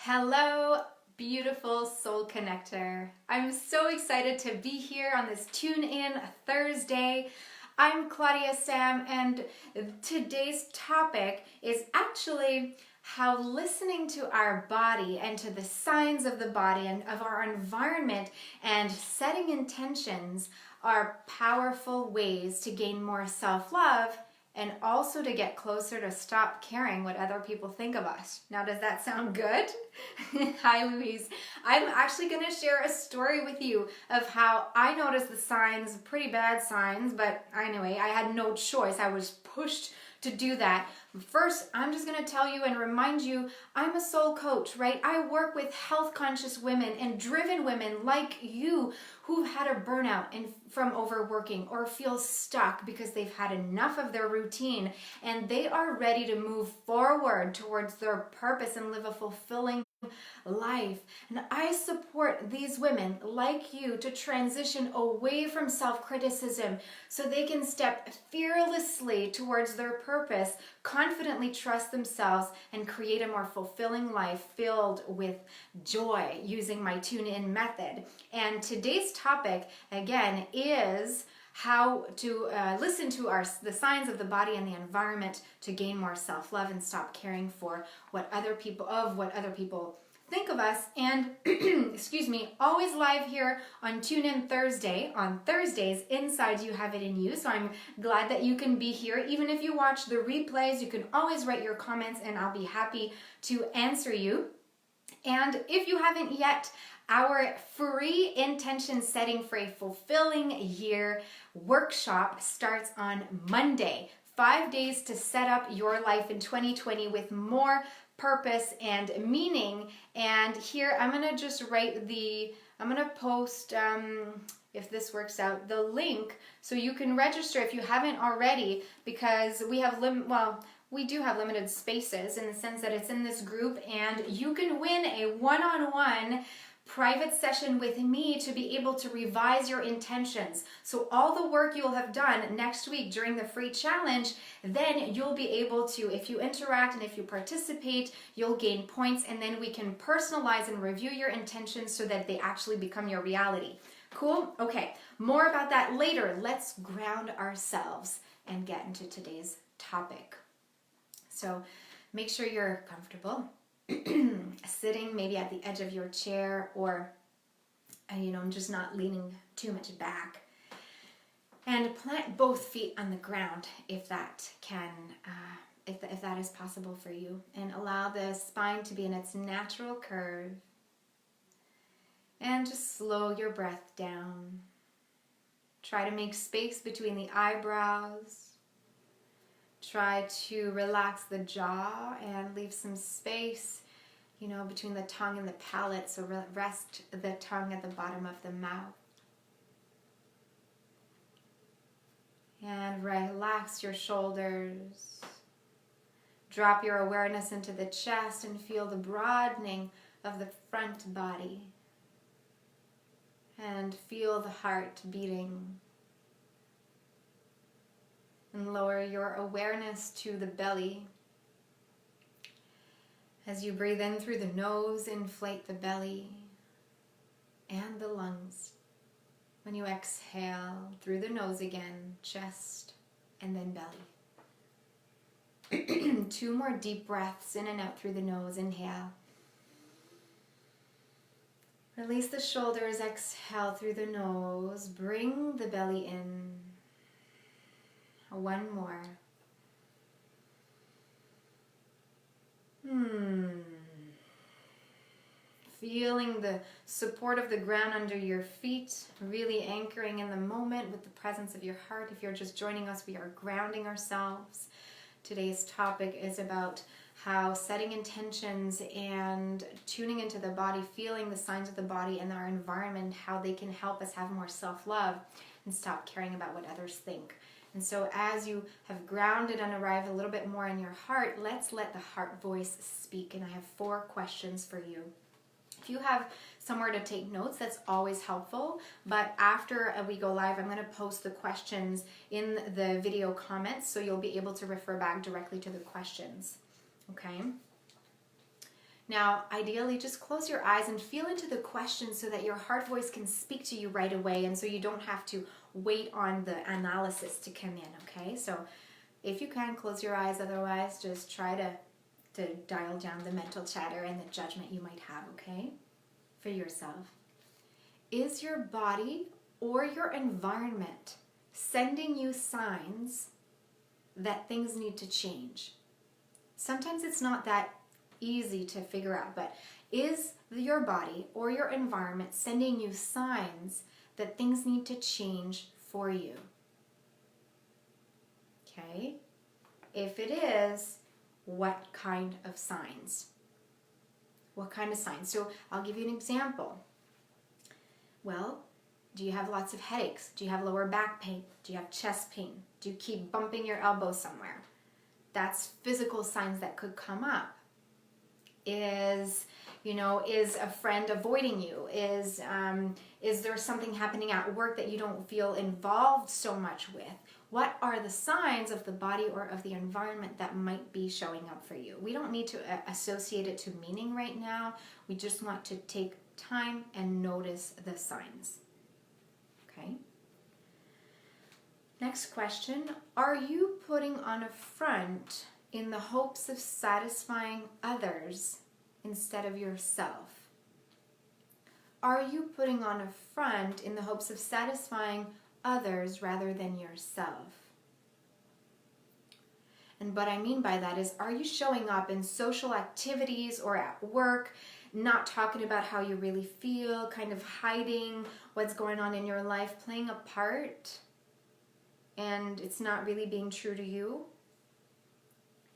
Hello, beautiful soul connector. I'm so excited to be here on this Tune In Thursday. I'm Claudia-Sam, and today's topic is actually how listening to our body and to the signs of the body and of our environment and setting intentions are powerful ways to gain more self-love and also to get closer to stop caring what other people think of us. Now, does that sound good? Hi, Louise. I'm actually going to share a story with you of how I noticed the signs, pretty bad signs, but anyway, I had no choice. I was pushed to do that. First, I'm just going to tell you and remind you, I'm a soul coach, right? I work with health conscious women and driven women like you who've had a burnout and from overworking or feel stuck because they've had enough of their routine and they are ready to move forward towards their purpose and live a fulfilling life. And I support these women like you to transition away from self-criticism so they can step fearlessly towards their purpose, confidently trust themselves, and create a more fulfilling life filled with joy using my tune-in method. And today's topic, again, is how to listen to the signs of the body and the environment to gain more self-love and stop caring for what other people think of us. And excuse me, always live here on Tune In Thursday. On Thursdays, Inside You Have It In You. So I'm glad that you can be here. Even if you watch the replays, you can always write your comments and I'll be happy to answer you. And if you haven't yet, our free intention setting for a fulfilling year workshop starts on Monday. 5 days to set up your life in 2020 with more purpose and meaning. And here I'm going to just I'm going to post, if this works out, the link so you can register if you haven't already, because we have we do have limited spaces in the sense that it's in this group, and you can win a one-on-one private session with me to be able to revise your intentions. So all the work you'll have done next week during the free challenge, then you'll be able to, if you interact and if you participate, you'll gain points, and then we can personalize and review your intentions so that they actually become your reality. Cool? Okay, more about that later. Let's ground ourselves and get into today's topic. So make sure you're comfortable. Sitting maybe at the edge of your chair, or just not leaning too much back, and plant both feet on the ground if that if that is possible for you, and allow the spine to be in its natural curve, and just slow your breath down. Try to make space between the eyebrows. Try to relax the jaw and leave some space, between the tongue and the palate. So rest the tongue at the bottom of the mouth. And relax your shoulders. Drop your awareness into the chest and feel the broadening of the front body. And feel the heart beating. And lower your awareness to the belly. As you breathe in through the nose, inflate the belly and the lungs. When you exhale through the nose again, chest and then belly. 2 more deep breaths in and out through the nose. Inhale. Release the shoulders, exhale through the nose. Bring the belly in. 1 more. Feeling the support of the ground under your feet, really anchoring in the moment with the presence of your heart. If you're just joining us, we are grounding ourselves. Today's topic is about how setting intentions and tuning into the body, feeling the signs of the body and our environment, how they can help us have more self-love and stop caring about what others think. And so as you have grounded and arrived a little bit more in your heart, let's let the heart voice speak. And I have 4 questions for you. If you have somewhere to take notes, that's always helpful. But after we go live, I'm going to post the questions in the video comments, so you'll be able to refer back directly to the questions. Okay? Now, ideally, just close your eyes and feel into the question so that your heart voice can speak to you right away, and so you don't have to wait on the analysis to come in, okay? So if you can, close your eyes. Otherwise, just try to dial down the mental chatter and the judgment you might have, okay? For yourself. Is your body or your environment sending you signs that things need to change? Sometimes it's not that easy to figure out, but is your body or your environment sending you signs that things need to change for you? Okay? If it is, what kind of signs? What kind of signs? So I'll give you an example. Well, do you have lots of headaches? Do you have lower back pain? Do you have chest pain? Do you keep bumping your elbow somewhere? That's physical signs that could come up. Is a friend avoiding you? Is there something happening at work that you don't feel involved so much with? What are the signs of the body or of the environment that might be showing up for you? We don't need to associate it to meaning right now. We just want to take time and notice the signs. Okay? Next question. Are you putting on a front in the hopes of satisfying others instead of yourself? Are you putting on a front in the hopes of satisfying others rather than yourself? And what I mean by that is, are you showing up in social activities or at work, not talking about how you really feel, kind of hiding what's going on in your life, playing a part, and it's not really being true to you?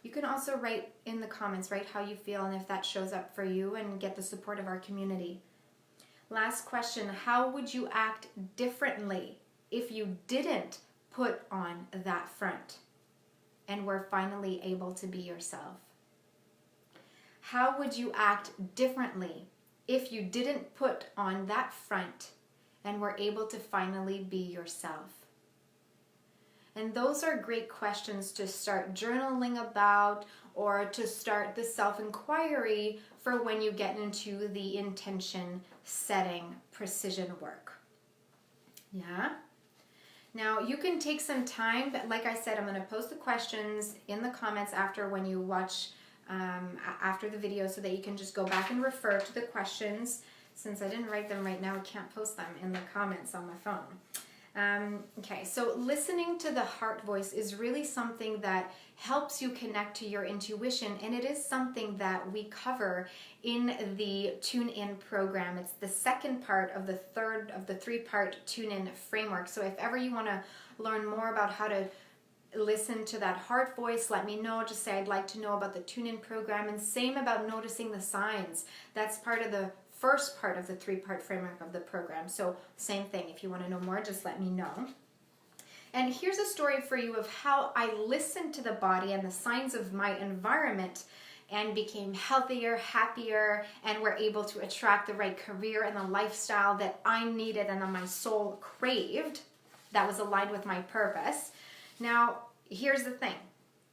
You can also write in the comments, write how you feel and if that shows up for you, and get the support of our community. Last question, how would you act differently if you didn't put on that front and were finally able to be yourself? How would you act differently if you didn't put on that front and were able to finally be yourself? And those are great questions to start journaling about, or to start the self-inquiry for when you get into the intention setting precision work. Yeah? Now, you can take some time, but like I said, I'm going to post the questions in the comments after when you watch, after the video, so that you can just go back and refer to the questions. Since I didn't write them right now, I can't post them in the comments on my phone. Okay, so listening to the heart voice is really something that helps you connect to your intuition, and it is something that we cover in the Tune In program. It's the second part of the third of the three-part Tune In framework. So if ever you want to learn more about how to listen to that heart voice, let me know. Just say, I'd like to know about the Tune In program, and same about noticing the signs. That's part of the first part of the three-part framework of the program. So same thing, if you want to know more, just let me know. And here's a story for you of how I listened to the body and the signs of my environment and became healthier, happier, and were able to attract the right career and the lifestyle that I needed and that my soul craved, that was aligned with my purpose. Now, here's the thing.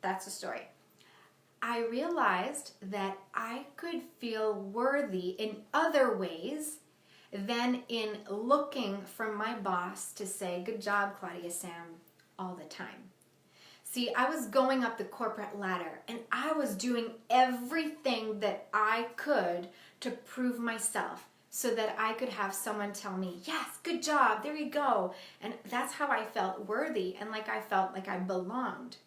That's the story. I realized that I could feel worthy in other ways than in looking for my boss to say, "Good job, Claudia-Sam," all the time. See, I was going up the corporate ladder, and I was doing everything that I could to prove myself so that I could have someone tell me, "Yes, good job, there you go." And that's how I felt worthy and like I felt like I belonged.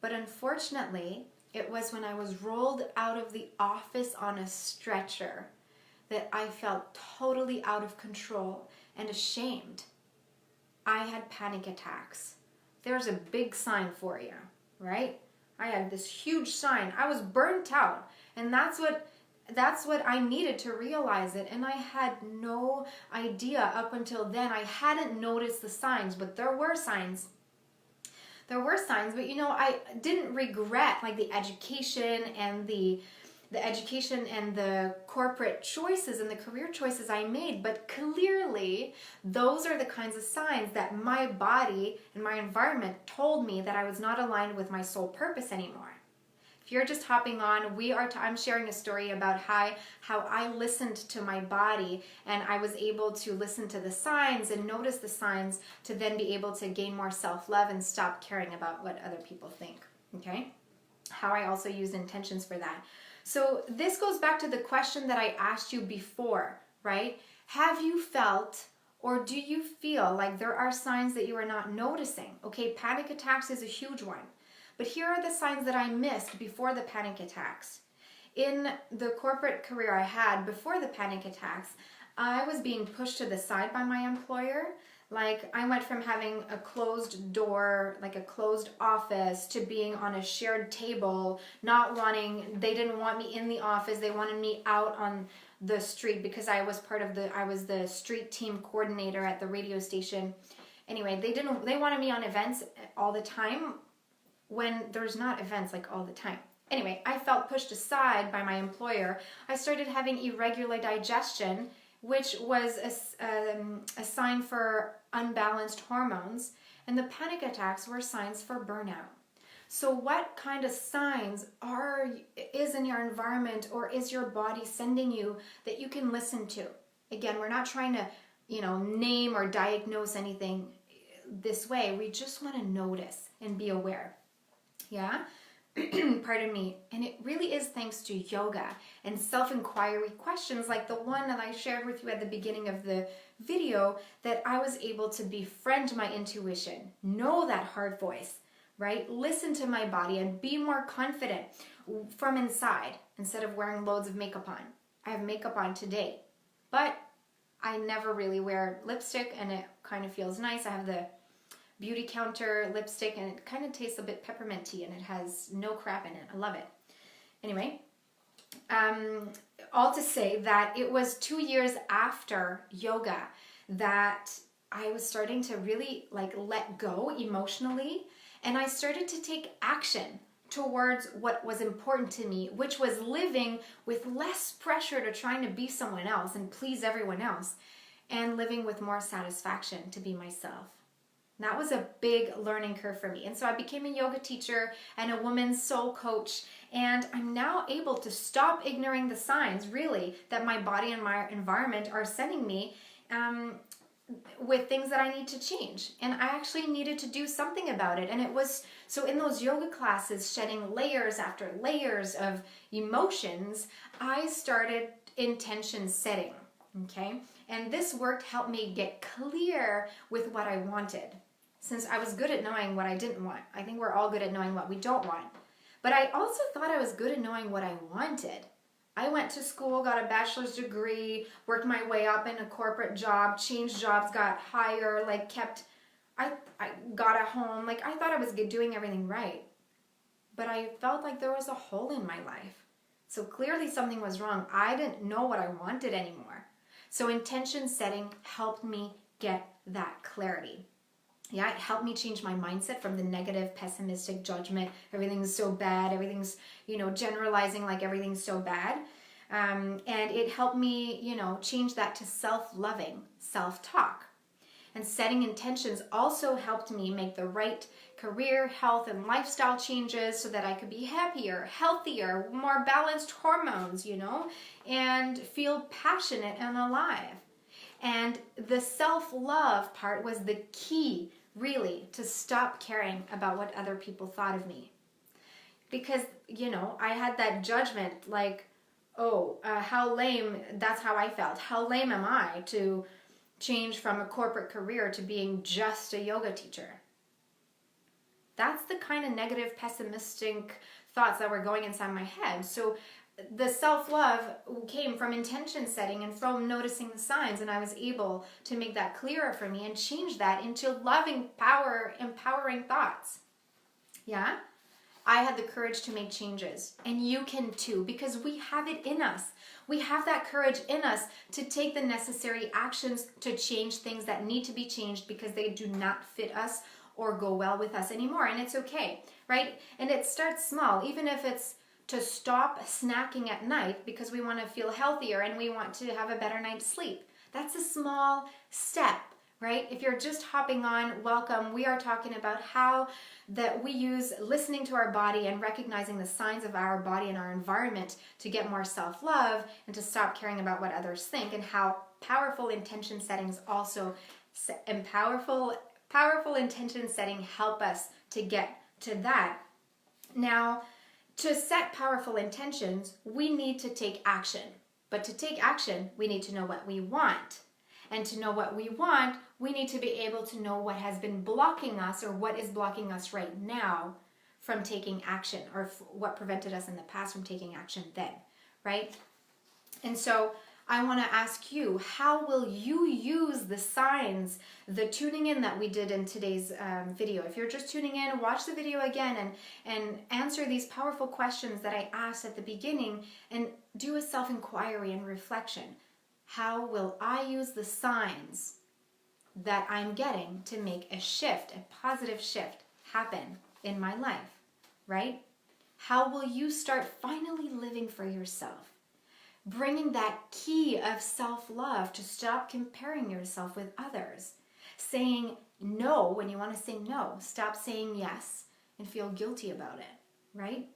But unfortunately, it was when I was rolled out of the office on a stretcher that I felt totally out of control and ashamed. I had panic attacks. There's a big sign for you, right? I had this huge sign. I was burnt out, and that's what I needed to realize it, and I had no idea up until then. I hadn't noticed the signs, but there were signs. There were signs, but I didn't regret like the education and the corporate choices and the career choices I made, but clearly those are the kinds of signs that my body and my environment told me that I was not aligned with my soul purpose anymore. If you're just hopping on, I'm sharing a story about how I listened to my body, and I was able to listen to the signs and notice the signs to then be able to gain more self-love and stop caring about what other people think, okay? How I also use intentions for that. So this goes back to the question that I asked you before, right? Have you felt or do you feel like there are signs that you are not noticing? Okay, panic attacks is a huge one. But here are the signs that I missed before the panic attacks. In the corporate career I had before the panic attacks, I was being pushed to the side by my employer. Like, I went from having a closed door, like a closed office, to being on a shared table, they didn't want me in the office, they wanted me out on the street because I was the street team coordinator at the radio station. Anyway, they wanted me on events all the time when there's not events like all the time. Anyway, I felt pushed aside by my employer. I started having irregular digestion, which was a sign for unbalanced hormones, and the panic attacks were signs for burnout. So what kind of signs is in your environment or is your body sending you that you can listen to? Again, we're not trying to, name or diagnose anything this way. We just want to notice and be aware. Yeah? Pardon me. And it really is thanks to yoga and self-inquiry questions like the one that I shared with you at the beginning of the video, that I was able to befriend my intuition, know that heart voice, right? Listen to my body and be more confident from inside instead of wearing loads of makeup on. I have makeup on today, but I never really wear lipstick, and it kind of feels nice. I have the Beauty Counter lipstick, and it kind of tastes a bit pepperminty, and it has no crap in it. I love it. Anyway, all to say that it was 2 years after yoga that I was starting to really let go emotionally, and I started to take action towards what was important to me, which was living with less pressure to trying to be someone else and please everyone else, and living with more satisfaction to be myself. That was a big learning curve for me. And so I became a yoga teacher and a woman's soul coach. And I'm now able to stop ignoring the signs, really, that my body and my environment are sending me with things that I need to change. And I actually needed to do something about it. And it was, so in those yoga classes, shedding layers after layers of emotions, I started intention setting. Okay? And this work helped me get clear with what I wanted. Since I was good at knowing what I didn't want. I think we're all good at knowing what we don't want. But I also thought I was good at knowing what I wanted. I went to school, got a bachelor's degree, worked my way up in a corporate job, changed jobs, got higher, I got a home. I thought I was doing everything right. But I felt like there was a hole in my life. So clearly something was wrong. I didn't know what I wanted anymore. So intention setting helped me get that clarity. Yeah, it helped me change my mindset from the negative, pessimistic judgment. Everything's so bad. Everything's, generalizing like everything's so bad. And it helped me, change that to self-loving, self-talk. And setting intentions also helped me make the right career, health, and lifestyle changes so that I could be happier, healthier, more balanced hormones, and feel passionate and alive. And the self-love part was the key, really, to stop caring about what other people thought of me. Because, I had that judgment how lame, that's how I felt. How lame am I to change from a corporate career to being just a yoga teacher? That's the kind of negative, pessimistic thoughts that were going inside my head. So the self-love came from intention setting and from noticing the signs, and I was able to make that clearer for me and change that into loving, empowering thoughts. Yeah? I had the courage to make changes, and you can too, because we have it in us. We have that courage in us to take the necessary actions to change things that need to be changed because they do not fit us or go well with us anymore, and it's okay, right? And it starts small, even if it's to stop snacking at night because we want to feel healthier and we want to have a better night's sleep. That's a small step, right? If you're just hopping on, welcome. We are talking about how that we use listening to our body and recognizing the signs of our body and our environment to get more self-love and to stop caring about what others think, and how powerful intention settings also and powerful intention setting help us to get to that. Now, to set powerful intentions, we need to take action. But to take action, we need to know what we want. And to know what we want, we need to be able to know what has been blocking us, or what is blocking us right now from taking action, or what prevented us in the past from taking action then, right? And so I want to ask you, how will you use the signs, the tuning in that we did in today's video? If you're just tuning in, watch the video again and answer these powerful questions that I asked at the beginning, and do a self-inquiry and reflection. How will I use the signs that I'm getting to make a shift, a positive shift happen in my life, right? How will you start finally living for yourself? Bringing that key of self-love to stop comparing yourself with others. Saying no when you want to say no. Stop saying yes and feel guilty about it, right?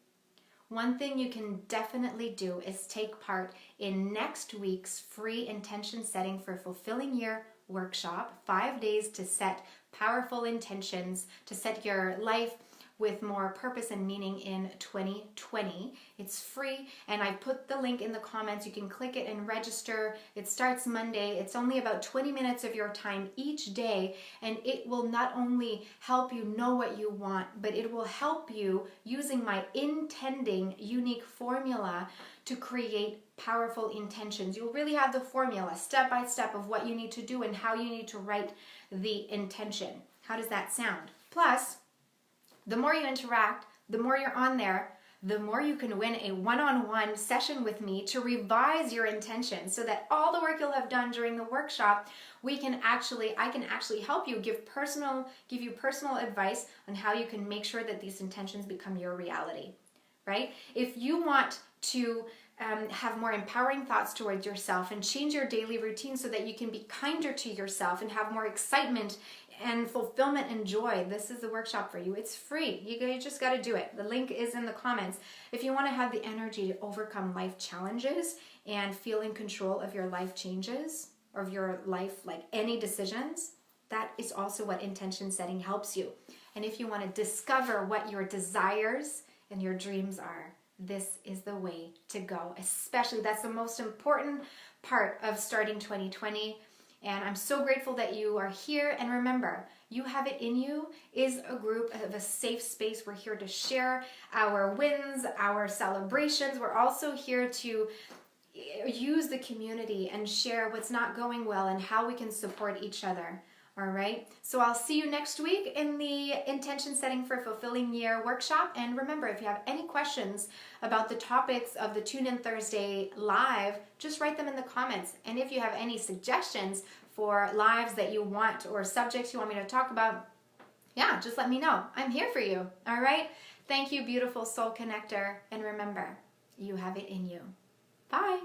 One thing you can definitely do is take part in next week's free intention setting for fulfilling year workshop. 5 days to set powerful intentions, to set your life with more purpose and meaning in 2020. It's free, and I put the link in the comments. You can click it and register. It starts Monday. It's only about 20 minutes of your time each day, and it will not only help you know what you want, but it will help you using my intending unique formula to create powerful intentions. You'll really have the formula step by step of what you need to do and how you need to write the intention. How does that sound? Plus, the more you interact, the more you're on there, the more you can win a one-on-one session with me to revise your intention, so that all the work you'll have done during the workshop, I can actually help you, give you personal advice on how you can make sure that these intentions become your reality, right? If you want to have more empowering thoughts towards yourself and change your daily routine so that you can be kinder to yourself and have more excitement and fulfillment and joy, this is the workshop for you. It's free. You just got to do it. The link is in the comments. If you want to have the energy to overcome life challenges and feel in control of your life changes, or of your life, like any decisions, that is also what intention setting helps you. And if you want to discover what your desires and your dreams are, this is the way to go. Especially, that's the most important part of starting 2020. And I'm so grateful that you are here. And remember, You Have It In You is a group of a safe space. We're here to share our wins, our celebrations. We're also here to use the community and share what's not going well and how we can support each other. All right, so I'll see you next week in the Intention Setting for Fulfilling Year workshop. And remember, if you have any questions about the topics of the Tune In Thursday live, just write them in the comments. And if you have any suggestions for lives that you want, or subjects you want me to talk about, yeah, just let me know. I'm here for you. All right, thank you, beautiful soul connector. And remember, you have it in you. Bye.